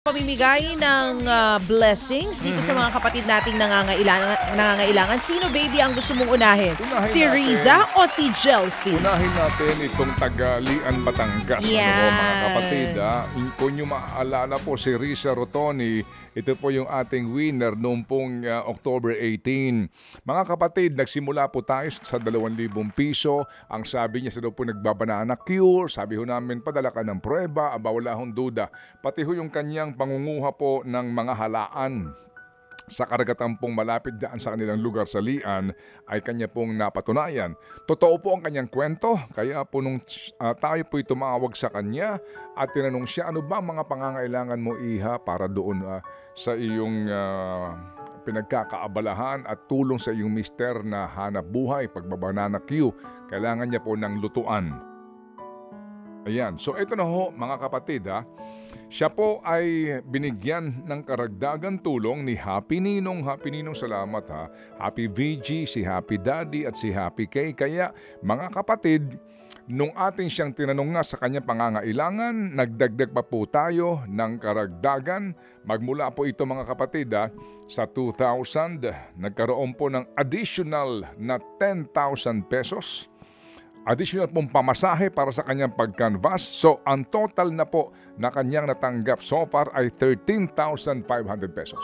Pamimigay ng blessings dito sa mga kapatid nating nangangailangan. Sino baby ang gusto mong unahin? Si Riza o si Chelsea? Unahin natin itong taga-Lian, Batangas. Yan. Mga kapatid, kung nyo maaalala po si Riza Rotoni, ito po yung ating winner noong pong October 18. Mga kapatid, nagsimula po tayo sa 2,000 piso. Ang sabi niya sa daw po nagbabanana cure. Sabi ho namin, padala ka ng prueba, aba wala hong duda. Pati ho yung kanyang pangunguha po ng mga halaan sa karagatan pong malapit daan sa kanilang lugar sa Lian ay kanya pong napatunayan. Totoo po ang kanyang kwento, kaya po nung tayo po'y tumawag sa kanya at tinanong siya, ano ba ang mga pangangailangan mo iha para doon sa iyong pinagkakaabalahan at tulong sa iyong mister na hanap buhay, pagbabanana queue, kailangan niya po ng lutuan. Ayan, so ito na ho mga kapatid siya po ay binigyan ng karagdagan tulong ni Happy Ninong. Happy Ninong, salamat Happy VG, si Happy Daddy at si Happy K. Kaya mga kapatid, nung ating siyang tinanong nga sa kanyang pangangailangan, nagdagdag pa po tayo ng karagdagan. Magmula po ito mga kapatid sa 2,000, nagkaroon po ng additional na 10,000 pesos. Additional pong pamasahe para sa kanyang pag-canvas. So, ang total na po na kanyang natanggap so far ay 13,500 pesos.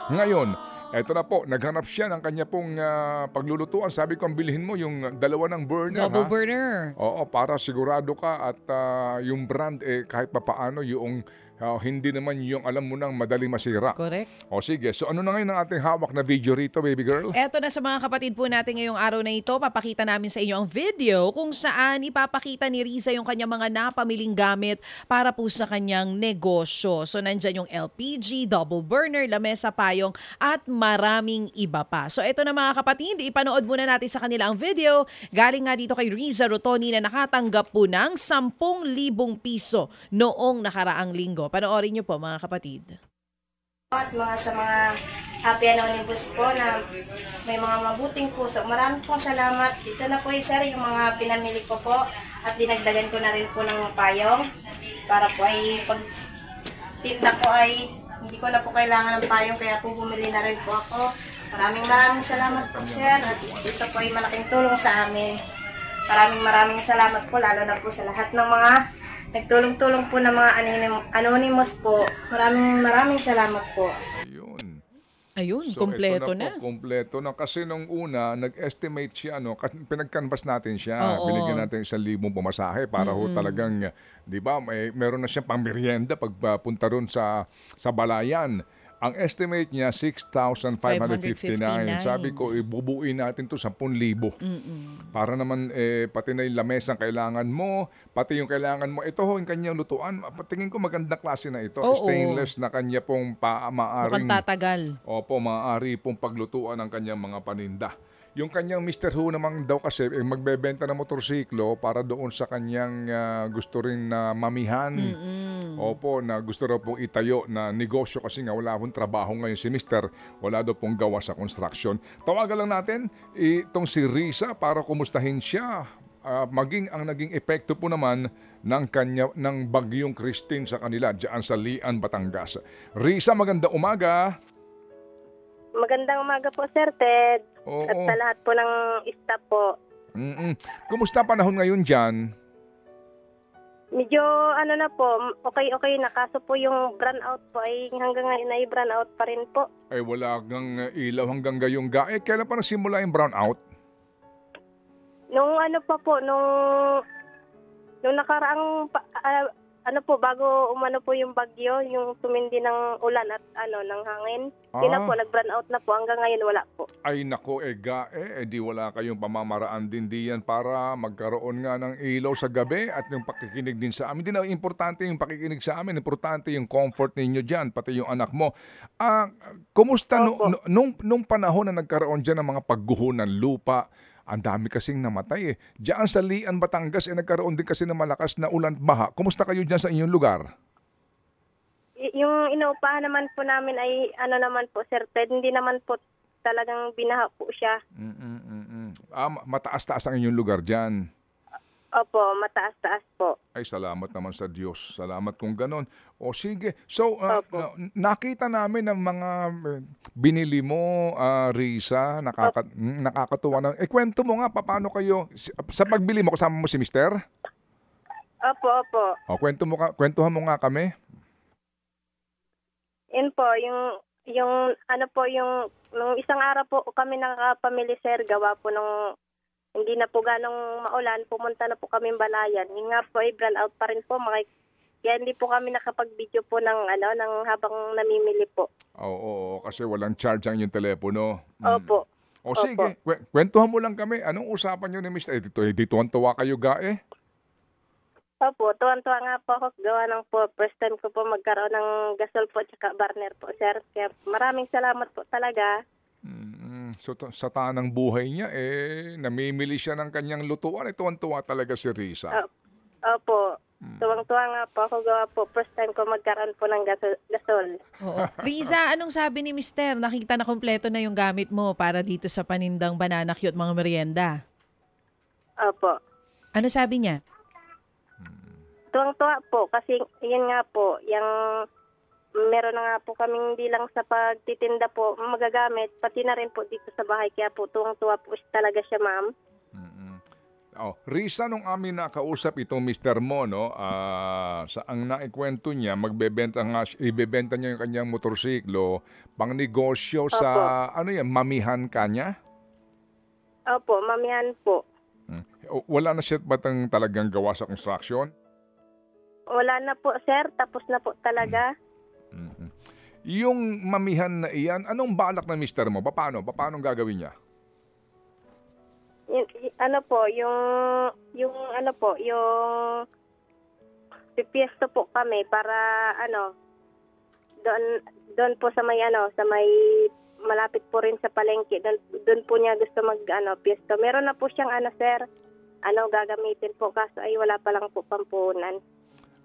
Ngayon, eto na po, naghanap siya ng kanya pong paglulutuan. Sabi ko, bilhin mo yung dalawa ng burner. Double burner. Oo, para sigurado ka at yung brand kahit papaano yung hindi naman yung alam mo nang madaling masira. Correct. O sige, so ano na ngayon ang ating hawak na video rito, baby girl? Eto na sa mga kapatid po natin ngayong araw na ito, papakita namin sa inyo ang video kung saan ipapakita ni Riza yung kanyang mga napamiling gamit para po sa kanyang negosyo. So nandyan yung LPG, double burner, lamesa, payong at maraming iba pa. So eto na mga kapatid, ipanood muna natin sa kanila ang video. Galing nga dito kay Riza Rotoni na nakatanggap po ng 10,000 piso noong nakaraang linggo. Panoorin niyo po mga kapatid. At sa mga Happy Anonymous po na may mga mabuting puso. Maraming pong salamat. Ito na po sir yung mga pinamili ko po at dinagdagan ko na rin po ng payong para po ay pag tita ko ay hindi ko na po kailangan ng payong kaya po bumili na rin po ako. Maraming salamat po sir at ito po ay malaking tulong sa amin. Maraming salamat po lalo na po sa lahat ng mga nagtulong-tulong po ng mga anonymous po. Maraming salamat po. Ayun, so, kompleto na. Kompleto na. Kasi nung una, nag-estimate siya, pinag-canvas natin siya. Oo. Binigyan natin 1,000 pamasahe para ho talagang, di ba, meron na siyang pang-merienda pagpunta ron sa balayan. Ang estimate niya, 6,559. Sabi ko, ibubuin natin to 10,000. Para naman, pati na yung lamesang kailangan mo, pati yung kailangan mo. Ito ho, yung kanyang lutuan. Tingin ko magandang klase na ito. Oo. Stainless na kanya pong maaring... Mukhang tatagal. Opo, maaari pong paglutuan ng kanyang mga paninda. Yung kanyang Mr. Who naman daw kasi magbebenta ng motorsiklo para doon sa kanyang gusto rin na mamihan. Opo, na gusto raw pong itayo na negosyo kasi nga wala pong trabaho ngayon si Mr. Wala daw pong gawa sa construction. Tawagan lang natin itong si Riza para kumustahin siya. Maging ang naging epekto po naman ng bagyong Christine sa kanila diyan sa Lian, Batangas. Riza, maganda umaga. Magandang umaga po Sir Ted. Oo. At sa lahat po ng staff po. Kumusta panahon ngayon dyan? Medyo na po, okay na. Kaso po yung brownout po ay hanggang ngayon ay brownout pa rin po. Ay wala kang ilaw hanggang gayong kailan pa nagsimula yung brownout? Nung nung nakaraang bago umano po yung bagyo, yung tumindi ng ulan at ng hangin. Yun na po, nag-brownout na po. Hanggang ngayon wala po. Ay nako, di wala kayong pamamaraan din diyan para magkaroon nga ng ilaw sa gabi at yung pakikinig din sa amin. Hindi na importante yung pakikinig sa amin, importante yung comfort ninyo diyan, pati yung anak mo. Kumusta nung panahon na nagkaroon diyan ng mga pagguho ng lupa? Ang dami kasing namatay Diyan sa Lian, Batangas, nagkaroon din kasi ng malakas na ulan at baha. Kumusta kayo diyan sa inyong lugar? Yung inuupahan naman po namin ay naman po, Sir Ted, hindi naman po talagang binaha po siya. Mataas-taas ang inyong lugar diyan. Opo, mataas-taas po. Ay, salamat naman sa Diyos. Salamat kung ganon. O sige. So, Opo. nakita namin ng mga binili mo, Risa. Nakakatuwa na. Kwento mo nga, paano kayo, sa pagbili mo, kasama mo si Mister? Opo. O, kwentuhan mo nga kami. Yun po, yung ano po, nung isang araw po kami nakakapamili, sir, gawa po nung hindi na po ganong maulan, pumunta na po kami Balayan. Yung nga po, brown out pa rin po. Kaya hindi po kami nakapag-video po ng habang namimili po. Oo, kasi walang charge ang yung telepono. Opo. O sige, kwentuhan mo lang kami. Anong usapan nyo ni Mr. Dito ang tuwa kayo gae? Opo, tuwan-tuwa nga po ako. Gawa ng po, first time ko po magkaroon ng gasol po at burner po, sir. Kaya maraming salamat po talaga. So sa tanang buhay niya, namimili siya ng kanyang lutuan. Tuwan-tuwa talaga si Risa. Opo. Tuwang-tuwa nga po ako. Gawa po, first time ko magkaroon po ng gasol. Oo. Riza, anong sabi ni Mister? Nakita na kompleto na yung gamit mo para dito sa panindang banana cute mga merienda. Opo. Ano sabi niya? Tuwang-tuwa po kasi yun nga po, meron na nga po kaming hindi lang sa pagtitinda po magagamit, pati na rin po dito sa bahay. Kaya po tuwang-tuwa po talaga siya, ma'am. Risa, nung amin nakausap itong Mr. mo, no, sa ang naikwento niya, ibebenta niya yung kanyang motorsiklo, pang negosyo sa, mamihan ka niya? Opo, mamihan po. Wala na siya batang talagang gawa sa construction? Wala na po, sir. Tapos na po talaga. Yung mamihan na iyan, anong balak ng Mr. mo? Paano gagawin niya? Yung pipiesto po kami para doon po sa may malapit po rin sa palengke. Doon po niya gusto piesto. Meron na po siyang sir, gagamitin po kaso ay wala pa lang po pampunan.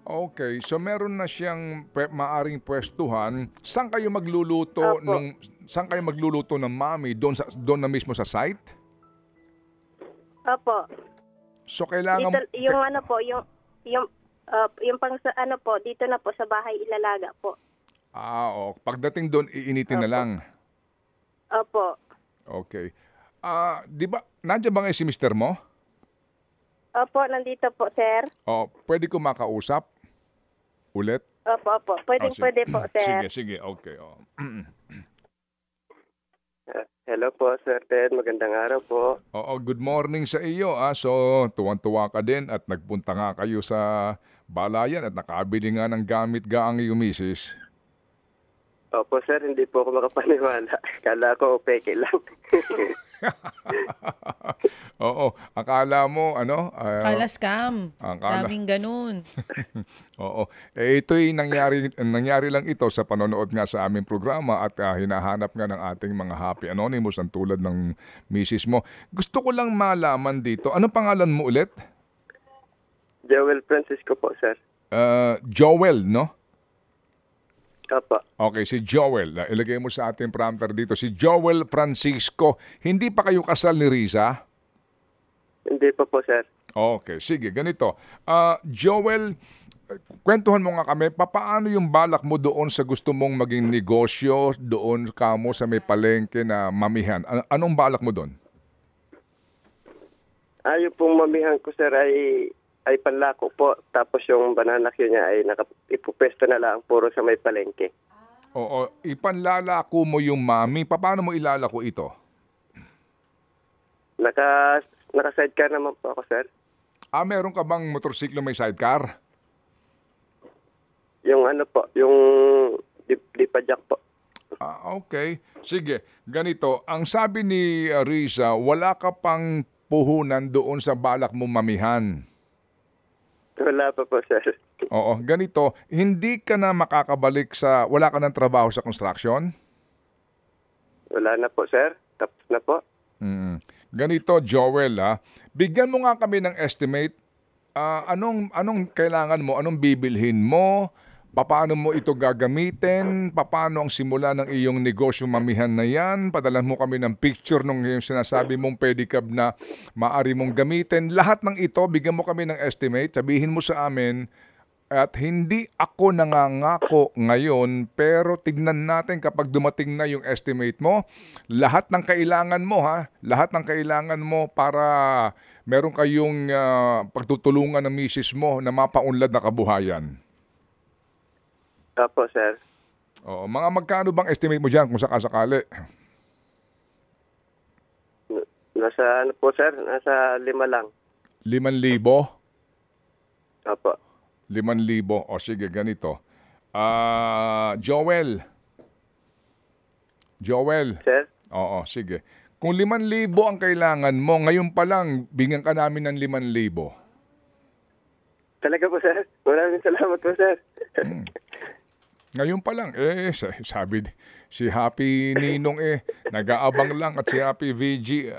Okay, so meron na siyang maaring pwestuhan. Saan kayo magluluto ng mami? Doon na mismo sa site? Opo. So kailangan dito, yung pang dito na po sa bahay ilalaga po. Pagdating doon iinitin na lang. Opo. Okay. Di ba nandiyan ba ngayon si Mr. mo? Opo, nandito po, sir. Pwede ko makausap ulit? Opo. Pwede po, sir. Sige. Okay. Hello po, Sir Ted. Magandang araw po. Good morning sa iyo. So, tuwan-tuwa ka din at nagpunta nga kayo sa Balayan at nakabili nga ng gamit ang iyong misis. Opo, sir. Hindi po ako makapaniwala. Kala ko peke lang. Oo. Akala mo, Akala scam. Daming ganun. Oo. Ito'y nangyari lang ito sa panonood nga sa aming programa at hinahanap nga ng ating mga happy anonymous ang tulad ng misis mo. Gusto ko lang malaman dito. Anong pangalan mo ulit? Joel Francisco po, sir. Joel, no? Opo. Okay, si Joel. Ilagay mo sa ating prompter dito. Si Joel Francisco. Hindi pa kayo kasal ni Risa? Hindi pa po, sir. Okay, sige. Ganito. Joel, kwentuhan mo nga kami, paano yung balak mo doon sa gusto mong maging negosyo, doon ka mo sa may palengke na mamihan? Anong balak mo doon? Yung pong mamihan ko, sir, ay panlako po. Tapos yung banana cue niya ay ipupesto na lang puro sa may palengke. Oo, ipanlalako mo yung mami. Paano mo ilalako ito? Naka-sidecar naman po ako, sir. Meron ka bang motorsiklo may sidecar? Yung yung Lipajack po. Okay. Sige, ganito. Ang sabi ni Risa, wala ka pang puhunan doon sa balak mo mamihan. Wala pa po, sir. Oo, ganito. Hindi ka na makakabalik wala ka ng trabaho sa construction? Wala na po, sir. Tapos na po. Ganito, Joel, bigyan mo nga kami ng estimate. Anong kailangan mo? Anong bibilhin mo paano mo ito gagamitin, paano ang simula ng iyong negosyo mamihan na yan, padalan mo kami ng picture nung yung sinasabi mong pedicab na maaari mong gamitin. Lahat ng ito, bigyan mo kami ng estimate, sabihin mo sa amin, at hindi ako nangangako ngayon, pero tignan natin kapag dumating na yung estimate mo, lahat ng kailangan mo lahat ng kailangan mo para meron kayong pagtutulungan ng misis mo na mapaunlad na kabuhayan. Opo, sir. Oo, mga magkano bang estimate mo dyan kung sakasakali? Nasa ano po, sir? Nasa 5 lang. 5,000? Opo. 5,000. O sige, ganito. Joel. Sir? Oo, sige. Kung 5,000 ang kailangan mo, ngayon pa lang, bigyan ka namin ng 5,000. Talaga po, sir? Maraming salamat po, sir. Ngayon pa lang, sabi si Happy Ninong nag-aabang lang at si Happy VG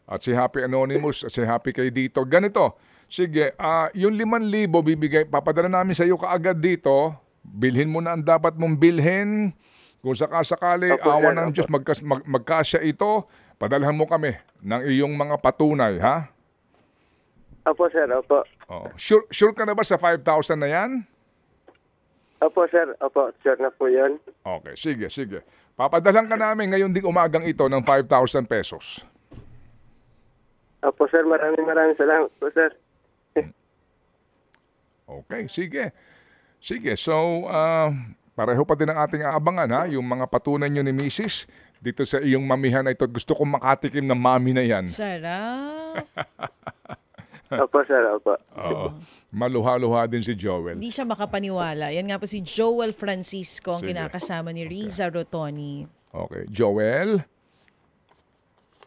at si Happy Anonymous at si Happy kay dito. Ganito, sige, yung 5,000 papadala namin sa iyo kaagad dito, bilhin mo na ang dapat mong bilhin. Kung sakasakali, Opo, awa sir, ng opo. Diyos, magkasya ito, padalhan mo kami ng iyong mga patunay, ha? Opo, sir. Opo. Oh. Sure ka na ba sa 5,000 na yan? Opo, sir. Opo, sir na po yan. Okay, sige. Papadalhan ka namin ngayon ding umagang ito ng 5,000 pesos. Opo, sir. Maraming salamat po, sir. Okay, sige. So, pareho pa din ang ating aabangan, yung mga patunay nyo ni Mrs. dito sa iyong mamihan na ito. Gusto kong makatikim ng mami na yan. Sarap. Opo, sir. Opo. Oo. Maluha-luha din si Joel. Hindi siya makapaniwala. Yan nga po si Joel Francisco ang Sige. kinakasama ni Riza Rotoni. Okay, Joel,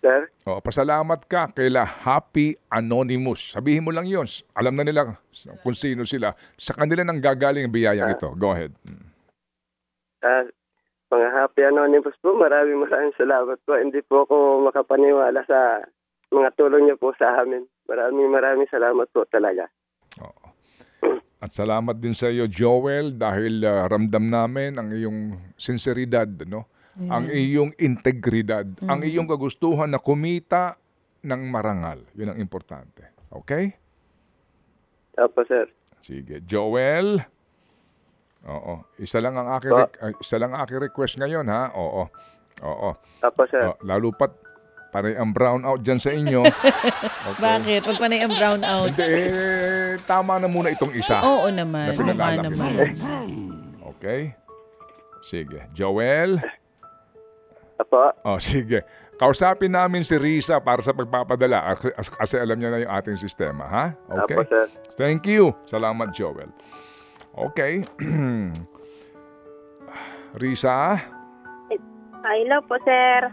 Sir? pasalamat ka kaila Happy Anonymous. Sabihin mo lang yun. Alam na nila kung sino sila. Sa kanila nang gagaling ang biyayang ito. Go ahead. Mga Happy Anonymous po, maraming salamat po. Hindi po ako makapaniwala sa mga tulong niyo po sa amin. Maraming salamat po talaga. Oo. At salamat din sa iyo, Joel, dahil ramdam namin ang iyong sinseridad, no? Ang iyong integridad, ang iyong kagustuhan na kumita ng marangal. Yun ang importante. Okay? Opo, sir. Sige. Joel? Oo. Isa lang ang aking request ngayon, ha? Oo. Opo, sir. Lalo pat panay ang brown out dyan sa inyo. Okay. Bakit? Pag panay ang brown out. Hindi, tama na muna itong isa. Oo naman. Na pinalalaki naman. mo. Okay? Sige. Joel? Opo. Sige. Kausapin namin si Risa para sa pagpapadala kasi alam niya na yung ating sistema, ha? Okay? Opo, sir. Thank you. Salamat, Joel. Okay. Risa? Hello po, sir.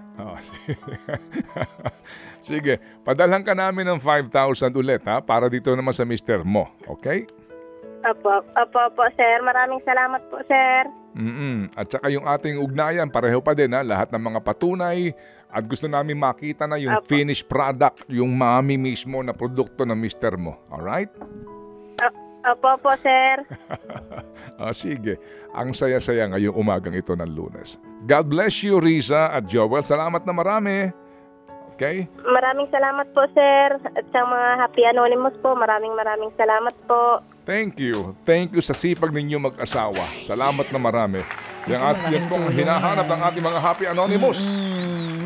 Sige. Padalhan ka namin ng 5,000 ulit, ha? Para dito naman sa mister mo. Okay? Opo, sir. Maraming salamat po, sir. At saka yung ating ugnayan, pareho pa din, ha? Lahat ng mga patunay at gusto namin makita na yung finished product, yung mami mismo na produkto ng mister mo. Alright? Opo, sir. Sige. Ang saya-saya ngayong umagang ito ng Lunes. God bless you, Risa at Joel. Salamat na marami. Okay? Maraming salamat po, sir. At sa mga Happy Anonymous po, maraming salamat po. Thank you. Thank you sa sipag ninyo mag-asawa. Salamat na marami. Yan pong hinahanap ng ating mga Happy Anonymous.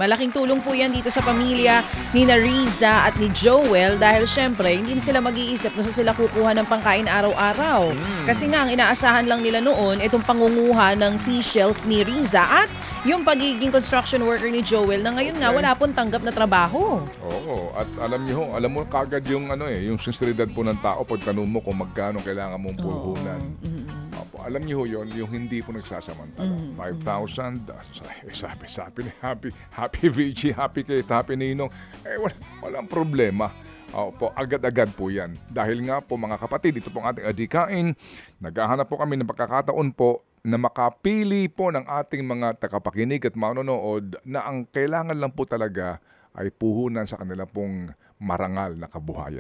Malaking tulong po yan dito sa pamilya ni Riza at ni Joel dahil syempre hindi na sila mag-iisip na sila kukuha ng pangkain araw-araw. Kasi nga ang inaasahan lang nila noon itong pangunguha ng seashells ni Riza at yung pagiging construction worker ni Joel na ngayon nga wala pong tanggap na trabaho. Oo, at alam mo kagad yung yung sinseridad po ng tao pag tanong mo kung magkano kailangan mong puhunan. Opo, alam niyo yung hindi po nagsasamantala. 5,000, sabi ni Happy VG, Happy Kate, Happy Ninong, walang problema. Opo, agad-agad po yan. Dahil nga po mga kapatid, ito pong ating adikain, naghahanap po kami ng pagkakataon po na makapili po ng ating mga tagapakinig at manonood na ang kailangan lang po talaga ay puhunan sa kanila pong marangal na kabuhayan.